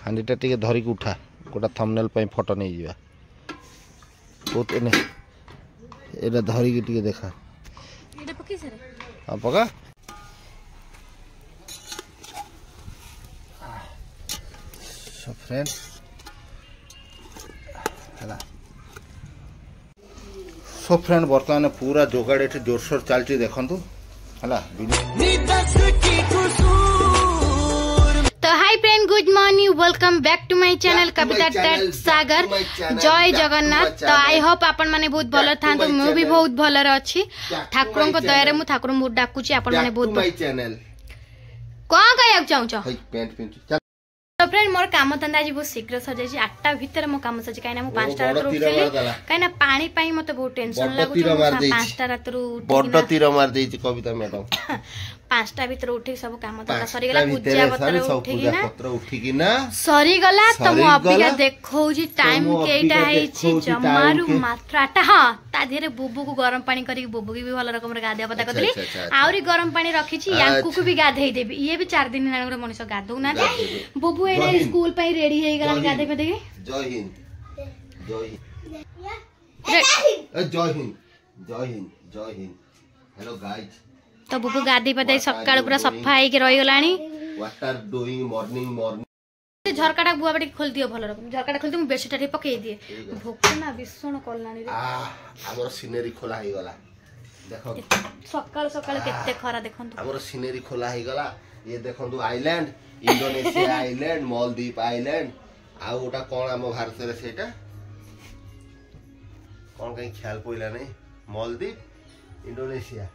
हांडीटा टिके धरिक उठा गोटा थंबनेल पे फोटो नहीं जीवा बहुत एने एटा धरिक टिके देखा एटा पकी सरे हां पका सो फ्रेंड हला सो फ्रेंड बर्तमान पूरा जोगाड़ एठी जोरसोर चलची देखंतु हला तो hi friend good morning welcome back to my channel Kavita टेट सागर जय जगन्नाथ। तो आई होप आपण माने बहुत भलो थान तो मैं भी बहुत भलो अछि ठाकुरन को दया रे मु ठाकुर बहुत डाकुची आपण माने बहुत माय चैनल कोन कहया चाहू छ पेंट पिंचू तो फ्रेंड मोर काम धंदा आज बहुत शीघ्र सजाई 8टा भीतर मो काम सजी काइना मु 5टा रात उठली काइना पानी पाई मते बहुत टेंशन लागु 5टा रात उठी बड़ तीर मार देछि कविता मैडम 5टा भीतर उठी सब काम धंदा सरी गला पूजा पत्र उठी कि ना सरी गला तो मो अबिया देखौ जी टाइम केटा हैछि जमारू मात्र 8टा हां ता धीरे बुबू को गरम पानी करी बुबू की भी भल रकम रे गाधिया पता करली आउरी गरम पानी रखी छी यांकू को भी गाधेई देबी ये भी 4 दिन नान मनुष्य गाधौ ना बुबू ए स्कूल पे रेडी हे गला गाधे पे देखे जय हिंद जय हिंद जय हिंद जय हिंद जय हिंद हेलो गाइस तो बुबू गाधी पदाई सकाळ पूरा सफा हे के रही गलानी व्हाट आर डूइंग मॉर्निंग झरकाटा बुआ बटी खोल दियो भल रकम झरकाटा खोल दियो मु बेडशीट रे पकई दिए भोक ना भीषण कलानी रे हमर सीनरी खोला हे गला देखो सकाळ सकाळ केते खरा देखंतु हमर सीनरी खोला हे गला ये देखंतु island Indonesia island Maldives island आ ओटा कोन हम भारत रे सेटा कोन कहीं ख्याल पइला नहीं मालदीप इंडोनेशिया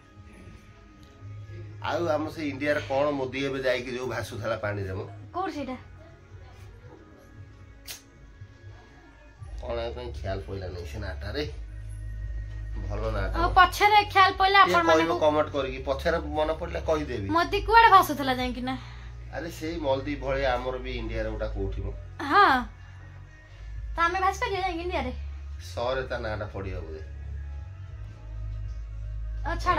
आउ हम से इंडिया रे कोन मोदी एबे जाई कि जो भासु थला पानी रे मो कोर सेटा कोन कहीं ख्याल पइला नहीं से नाटा रे भलो ना आ पछरे ख्याल पइला आपण माने को कमेंट करी कि पछरे मन पड़ले कहि देबी मोदी कुआडे भासु थला जाई कि ना अरे सेही मालदीप भळे हमर भी इंडिया रे उटा कोठी मो हां त हमें भास पे जाई इंडिया रे सरे ता नाटा पड़ी होबे अच्छा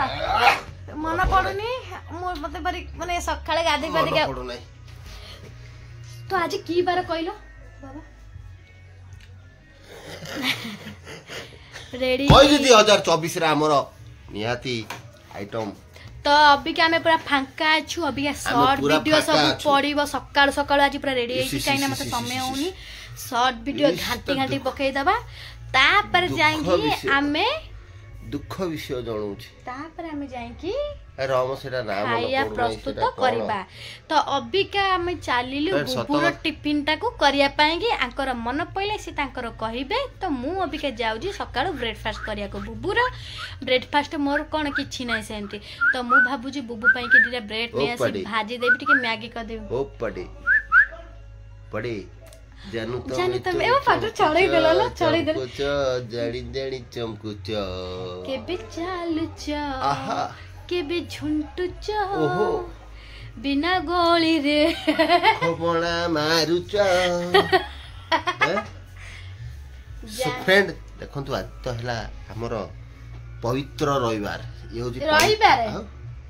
मन पड़ुनी मोर मते बरी माने सकाळे गाधे गाधे के पड़ु नै तो आज की बार कइलो बाबा रेडी कहि 2024 रे हमर निहाती आइटम तो अभी के हमें पूरा फांका छु अभी के शॉर्ट वीडियो सब पड़िबो सकाळ सकाळ आज पूरा रेडी हे काइना मते समय होनी शॉर्ट वीडियो घांटी घांटी पकई दबा ता पर जाएंगे हमें दुख विषय जणौ छी ता पर हमें जाएंगे राम सेटा नाम खाया प्रस्तुत करबा तो अभी का हमें चालिलु बुबुर टिफिन टा को करिया पाएंगे आंकर मन पइले से तांकर कहिबे तो मु अभी के जाउ जी सकाळ ब्रेकफास्ट करिया को बुबुर ब्रेकफास्ट मोर कोन किछि नै सेंती तो मु भाबु जी बुबु पई के दिला ब्रेड ने आसी भाजी देबी टिके मैगी कर देबी ओ पड़ी पड़ी जानू तो ए फाटो चढ़ई देला चढ़ई दे कुछ जड़ी जड़ी चमकुच केबे चालुच आहा केबे झुंटुच ओहो बिना गोली रे खोबणा मारुच सो फ्रेंड देखंतु आज तो हला हमर पवित्र रविवार ये होजी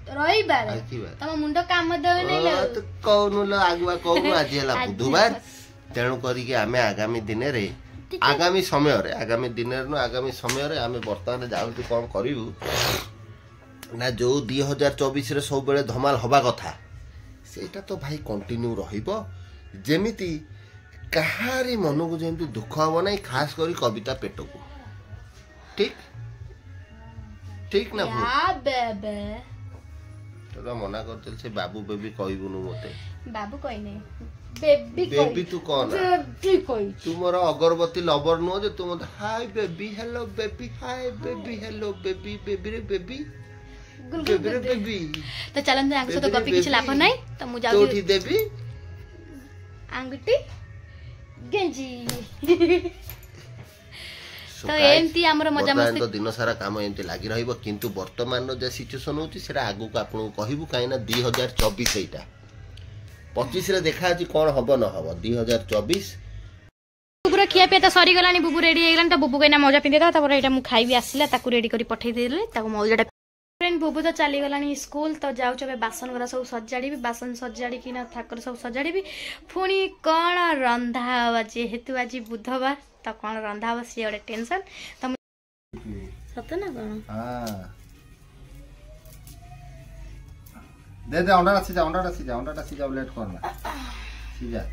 रविवार तम मुंडो काम देवे नै ले तो कोनु ल आगुआ कोनु आज हला बुधवार तेणु करी के आमे आगामी दिन रे आगामी समय रे आगामी दिन रे आगामी समय रे आमे वर्तमान जाउतु कोन करिवु ना जो 2024 रे सब बेले धमाल हवा कथा सेटा तो भाई कंटिन्यू रहिबो जेमिति कहारी मन को जेमिति दुख हो नै खास करी कविता पेट को ठीक ठीक ना या बेबे तो मना करते से बाबू बेबी कहबुनु मते बाबू कहि नै बेबी तू कौन बेबी कोई तू मोर अगरबत्ती लवर नो जे तू मत hi baby hello baby hi baby hello baby baby रे बेबी बेबी रे बेबी तो चलन जे आंगु तो गपी किछ लाभ नै तो मु जाउ तोठी देबी आंगुटी गंजी तो एमती हमर मजा मस्ती तो दिन सारा काम एमती लागि रहइबो किंतु वर्तमान रो जे सिचुएशन होची सेरा आगु को आपन कहिबु काइना 2024 एटा 25 रे देखा अछि कोन हबो न हबो 2024 बुबुरा खिया पे तो सरी गलानी बुबु रेडी हे गलानी तो बुबु कइना मौजा पिंदे ता एटा मु खाइबी आसिला ताकू रेडी करी पठै देले ताकू मौजाटा फ्रेंड बुबू तो चली गलानी स्कूल तो जाऊँ ए बासन गुरा सब सजाड़ी बासन सजाड़ी कि थाकर सब सजाड़ी पुणी कौन रंधा हम जेहेतु आज बुधवार तो कौन रंधा हम सी गोटे टेंशन तो सत ना कौन दे दे अंडा सीजा लेट करना सीजा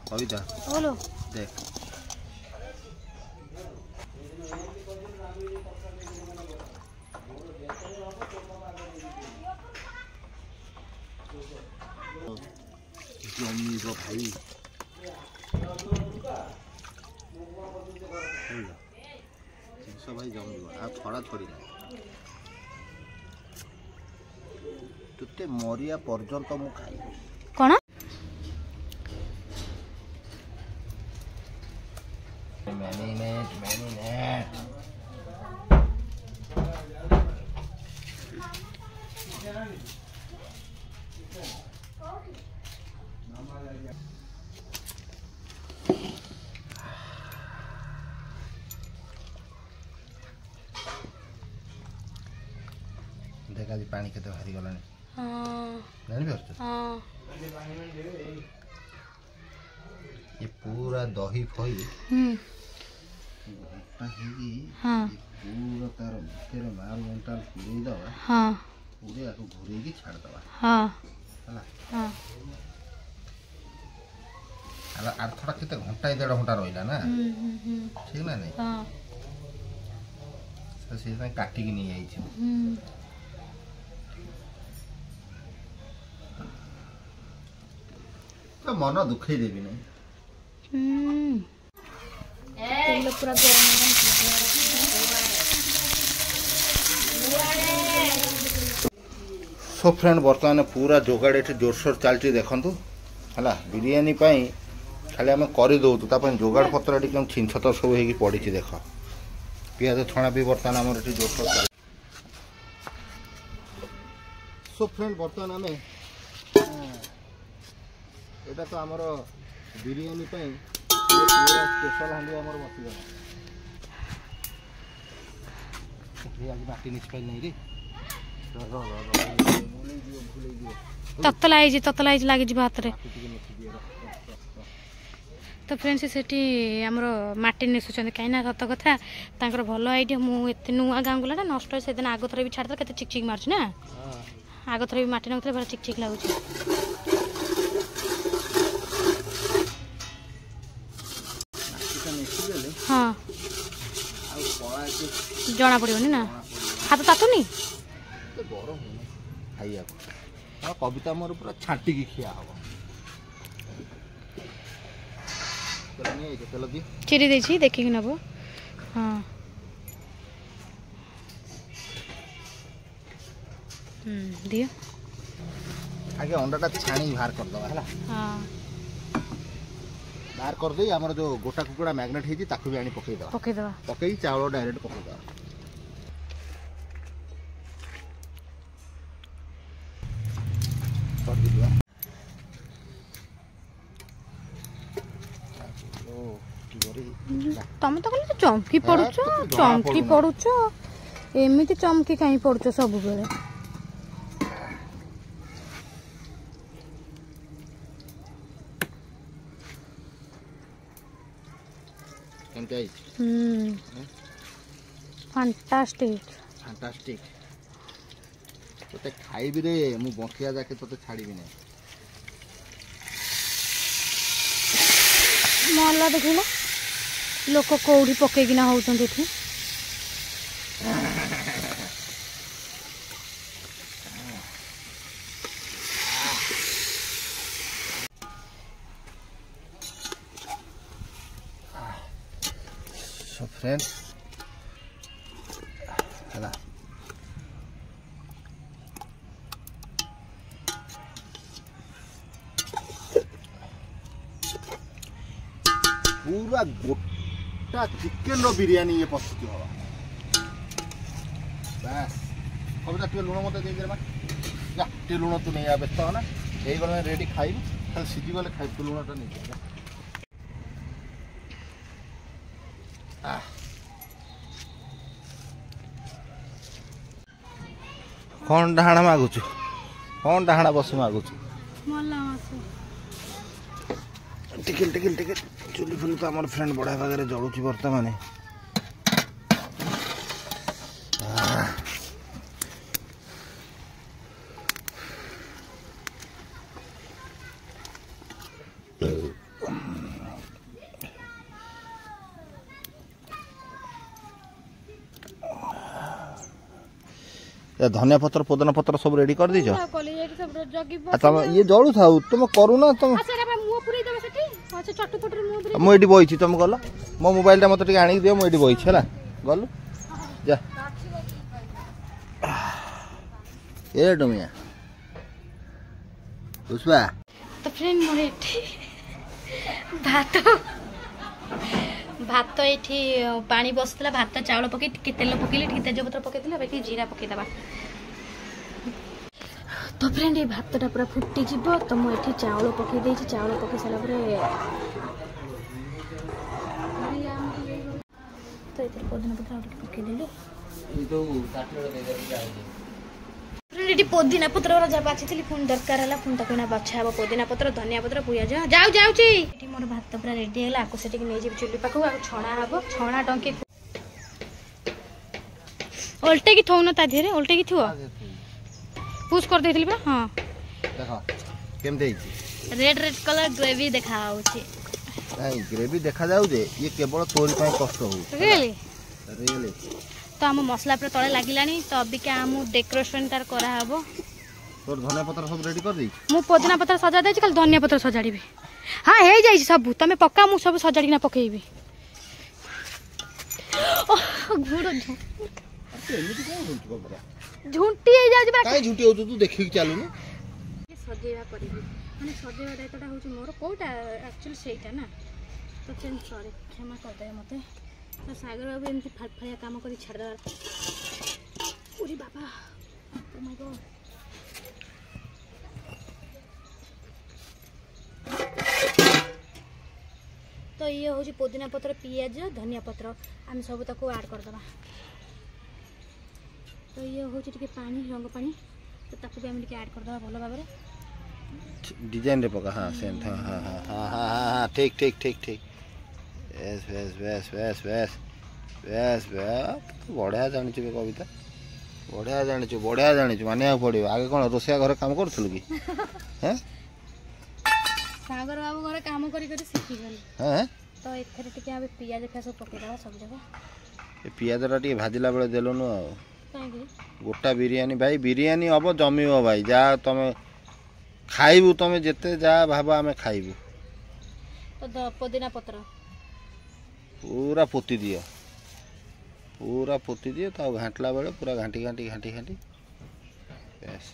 कविता बोलो देख जमी को भाई जिनस भाई जमी आ थोड़ा थोड़ी ना तुते मरिया पर्यंत मु खाई कौन देखा जी पानी केते भारी गलानी जानी पारछ ये पूरा दही फही पूरा तार भितर माल मंटाल पुरई दवा पूरे आको घुरे की छाड़ दवा हला हला आर थोड़ा केते घंटा 1.5 घंटा रहिला ना ठीक ना नहीं तो से काटी की नहीं आई छी तो मन दुखई देबी नहीं तेल पूरा गरम सो फ्रेंड बर्तमान पूरा जोगाड़ ये जोरसोर चलती देखु है बिरियानी खाली आम कर दौतु जोगाड़ पत्र ये छिंछत सब हो पड़ी देख पियाज छणा भी बर्तमान आम जोरसोर चल सो फ्रेंड बर्तमान आम एटा तो आमर बिरियानी पूरा स्पेशल हांडी आमर बसीगला माटी निष्पाई नहीं रे ततलाई लगी हाथ रे तो फ्रेंड्स सेठी हमरो माटी नेसुचंद कहीं सत कथा तांकर भल आइडिया मु एते नुआ गांगुलाटा नष्ट से दिन आगो थरे भी छाड़ता केते चिकचिक मारछ ना आगो थरे भी माटी नथरे बड़ा चिकचिक लागुछ हाँ जना पड़ोनी ना हाथ तातुनी कविता मोर पूरा छाटी की खिया हम चिरी देछि देखि नबो हाँ दियो आगे अंडाटा छाणी बाहर कर दवा हला हाँ बाहर कर दे हमर जो गोटा कुकुड़ा मैग्नेट हेजी ताकू भी आनी पकई दवा पकई चावल डायरेक्ट पकई दवा कर दिया ओ की गरी तमे तो कहले चमकी पडुचो एमिति चमकी काई पडुचो सब बेले फैंटास्टिक तो खाइबी रे मु बंकिया जाके तो छाड़बी ना मल्ला देखिला लोक कौड़ी पकईकिना होउछन्ती एठी फ्रेंड्स है पूरा गोटा चिकेन रो बिरयानी ये प्रस्तुत होगा बस कविता टे लुण मत दे जा टे लुण तू नहीं आ व्यस्त हो ना यही गला रेडी खाइबू खाली सीझी गले खाइ तू लुणटा नहीं जा कौन डाहाणा मागुचु कौन डाहाणा बस मागुचु टिकिल टिकिल टिकिल चुली फुली तो आम फ्रेंड बड़ा भागे जलुची बर्तमान धनिया पत्र पुदना पत्र सब रेडी कर दीजो तुम ये जलू था तुम करू ना तुम मुझे बही तुम गल मो मोबाइल मत आनी दियो मुझे बही है गलु जा ए डुमिया पुष्पा तो फ्रेंड मोर भात भात ये पानी बसला भात चाउल पकई तेल पकईली तेजपत्र पकई जीरा पकईदबा तो फ्रेंड ये भातटा पूरा फुटी जीव तो मुझे चाउल पकई चाउल पकई सारा तो ये पुदीना पत्र पकईदेली फ्रेंड पुदीना पत्र जब बाछी पुणी दरकार है पुणी तक बछा हे पुदीना पत्र धनिया पत्र पियाज जाऊँ मोर भात पूरा रेडी है आपको से नहीं चुली पाखु छणा हम छणा टंकी उल्टे की थोन ता धीरे उल्टे की थो पुश कर देथिली बा हां देखो केम देई रेड रेड कलर ग्रेवी देखा होची नहीं ग्रेवी देखा जाऊ जे ये केवल तोरी पय कष्ट हो रियली तो आम मसला पूरा तले लागिलानी तो अभी क्या आम डेकोरेशन तार करा हबो तोर धनिया पत्र सब रेडी कर दी मु पुदीना पत्र सजा दे कल धनिया पत्र सजाड़ी हाँ हे जाई सब तमे पक्का मु सब सजाड़ी ना पकेइबी घुड़ झुंटी हे जाज बा काई झुंटी हो तू देखि चालू न ये सजेवा करबी माने सजेवा दायित्वटा होची मोर कोटा एक्चुअली सेटा ना तो चेंज सॉरी क्षमा कर दे मते तो सागर बाबू एमती फाटफाया काम करी छाड़ ओरे बाबा ओ माय गॉड तो ये हूँ पुदीना पत्र पियाज धनिया पत्र आम सब तक ऐड करदे तो ये हूँ पानी रंग पानी तो ताकू भी आम ऐड करदे भल भाव डिजाइन रे पका हां सेंट हां हां हां हां हां ठीक ठीक ठीक ठीक base base base base base base base बढ़िया जानी छे कविता बढ़िया जानी छे मानिया पड़ियो आगे कोन रोसिया घर काम करथलु की हैं सागर बाबू घर काम करी करी सीखी गली हैं तो एथरे टिके आबे पियाज फेस पकेदा सब जगह ए पियाजरा टी भाजिला बेले देलोनु आ काहे गोटा बिरयानी भाई बिरयानी अब जमीबो भाई जा तमे खाइबू तमे जेते जा भाबा हमें खाइबू तो पुदीना पत्र पूरा पोती दियो तो घाटला बेले पूरा घाटी घाटी घाटी घाटी बस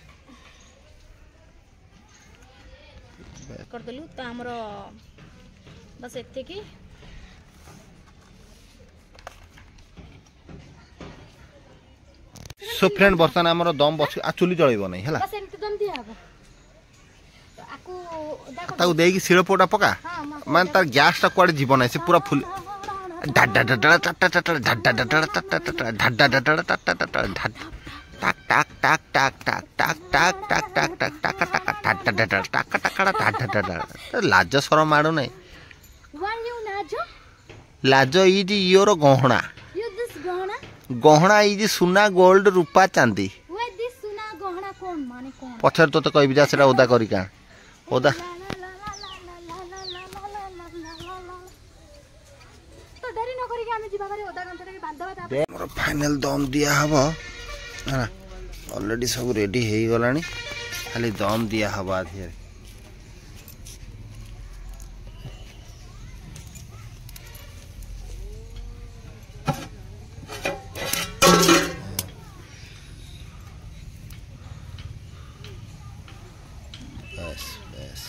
कर देलु तो हमरो बस एते की सो फ्रेंड बर्तन हमरो दम बस आ चुली जळिबो नै हला बस एते दम दिया हबो आकू ताऊ देकी शिळपोटा पका मान तार गैस ता कोड जीवन है से पूरा फुल ढड्डा ढड्डा टट टट ढड्डा ढड्डा टट टट ढड्डा ढड्डा टट टट टाक टाक टाक टाक टाक टाक टाक टाक टाक टाक टाक टाक ढड्डा ढड्डा टाक टाक ढड्डा ढड्डा लाज शरम माडो नै लाज इज योर गहना गहना इज सुना गोल्ड रूपा चांदी पछर तो कहबी जा सेटा ओदा करी का ओदा मोर फाइनल दम दिया हबो ऑलरेडी सब रेडी हे गलानी खाली दम दिया हबो आधे बस बस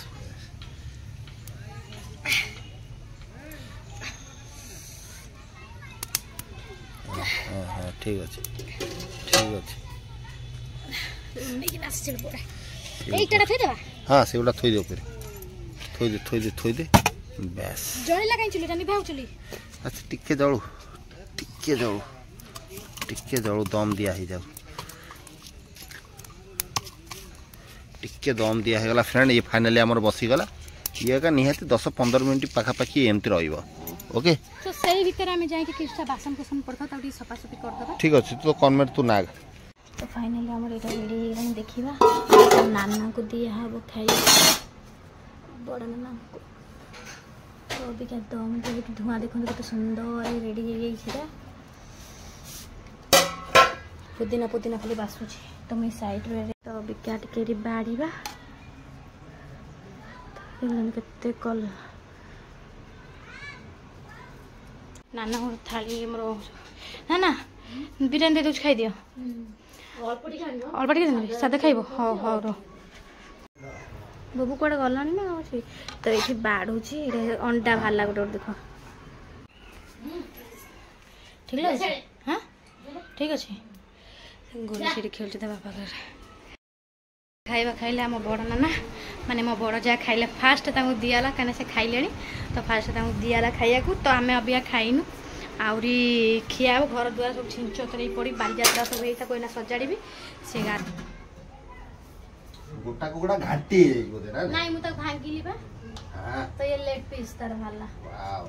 हाँ हाँ ठीक अच्छे ठीक अच्छे हाँ से गुला थोई दे ऊपर थोई दे बस जळिला काई चुली रानी भाउ चुली अच्छा टिके जळू दम दिया ही जाऊ टिके दम दिया है गला फ्रेंड ये फाइनली हमर बसी गला ये का निहाती 10-15 मिनिट पाखा पाखी एमती रहइबो ओके तो सही भीतर हमें जाए कि किछटा बासन कुसन पड़ता ताडी सफा सफी कर दबा ठीक अछि तो कमेंट तू नाग तो फाइनली हमर एटा रेडी हम देखिबा नाना को दिया है वो खाई बड़ नाना तो अभी क्या दम दे धुआं देखो तो सुंदर रेडी हो गई छिरा पुदीना खाली बासुची तो मैं साइड रे तो अभी क्या टिके बाड़ीबा केते कल नाना और थाली मोर नाना बिरयानी दे दूछ खाई दियो अल्प टिके सादा खाइबो हां हां रो बबू कोड़े गलानी ना अछि तो एठी बाड़ुची अंडा भाला गोटे देखो ठीक है हां ठीक अछि गोली से खेलते दे बापा घर खाइबा खाइले हम बड़ नाना माने मो बड़ जा खाइले फास्ट ताऊ दियाला कने से खाइलेनी तो फास्ट ताऊ दियाला खाइया को तो आमे अबिया खाइनु आउरी खियाब घर दुआर सब छिंचो तरी पड़ी बाली जात्रा सब हेता कोइना सजाड़ीबी से गा गोटा कुकुड़ा घाटी बोदे ना नहीं मु त भांगिली बा हां तो ये लेग पीस तर भाला वाओ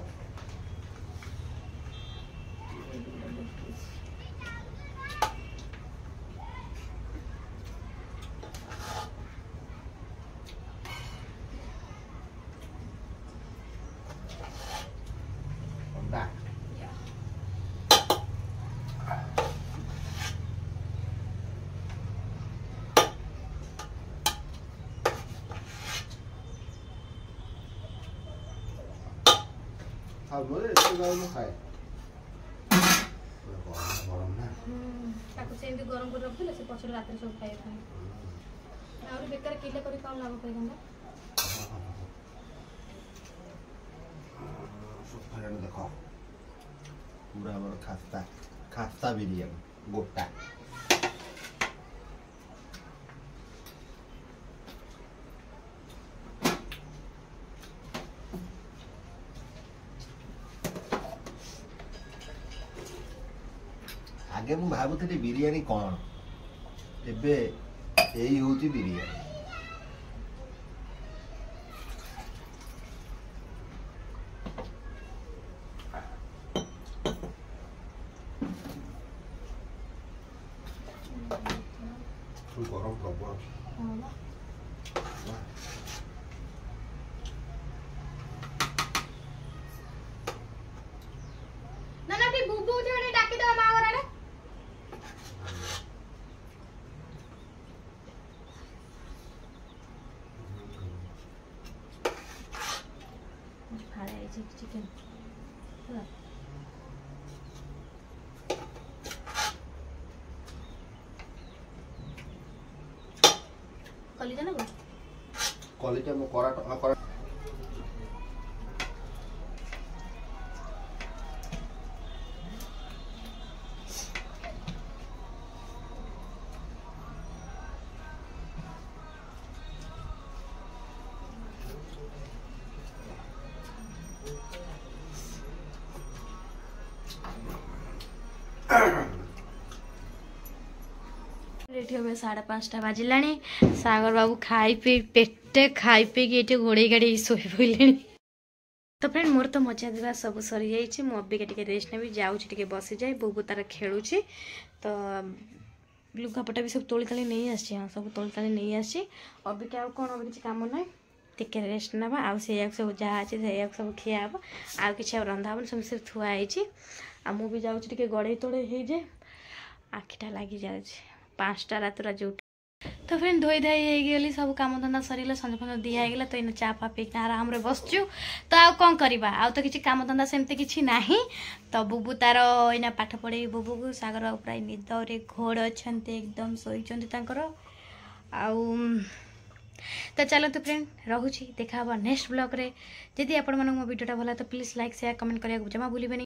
हाँ बोले इसके बाद में खाए गरम ना ताको सेंदी गरम कर रखले से पछर रात सब खाए था और बेकार किले करी काम लागो कई गंदा सब फ्रेंड देखो पूरा बड़ खास्ता बिरयानी गोटा आगे मु भाबुथि बिरयानी कौन एबे एई होची बिरयानी तू गरम प्रबल नाना ती बुबू जोने डाकी दो मां वराडे चिकन कलिजा ना कलिजा मो करा करा रेडी हो 5:30 बाजिलानी सागर बाबू खाई पी पेटे खाई पी ये घोड़े गाड़ी शोई पड़े तो फ्रेंड मोर तो मजा देवा सब सरी जाइए मु अबिका टिके रेस्ट नेबी जाऊँ बसी जाए बुबू तार खेलुची तो लुगापटा भी सब तोली ताली नहीं आसी हाँ सब तोली ताली नहीं आसी अबिका आउ कौन अब किसी काम ना टिके रेस्ट ना आउ से सब जहाँ अच्छे से सब खिया हम आउ कि रंधा हम सब थुआई आ मुझे जाऊँ गड़े तोड़े हो जाए आखिटा लगी जाऊँ 5टा रात राज उठ तो फ्रेंड धोई धाई होगली सब कम धंदा सरला संज फंज दिगला तो इन चा फा पीक आराम बसचु तो आउ कौन करवा आउ तो किसी कम धंदा सेमती किसी ना तो बुबू तार इना पाठ पढ़े बुबू को सागर बाबू प्राय निदरे घोड़ अच्छा एकदम शोचर तो तो चलते फ्रेंड रोची देखा नेक्स्ट ब्लॉग रे जदि आपण मो वीडियोटा भला तो प्लीज लाइक शेयर कमेंट करिया जमा भूलिबेनी।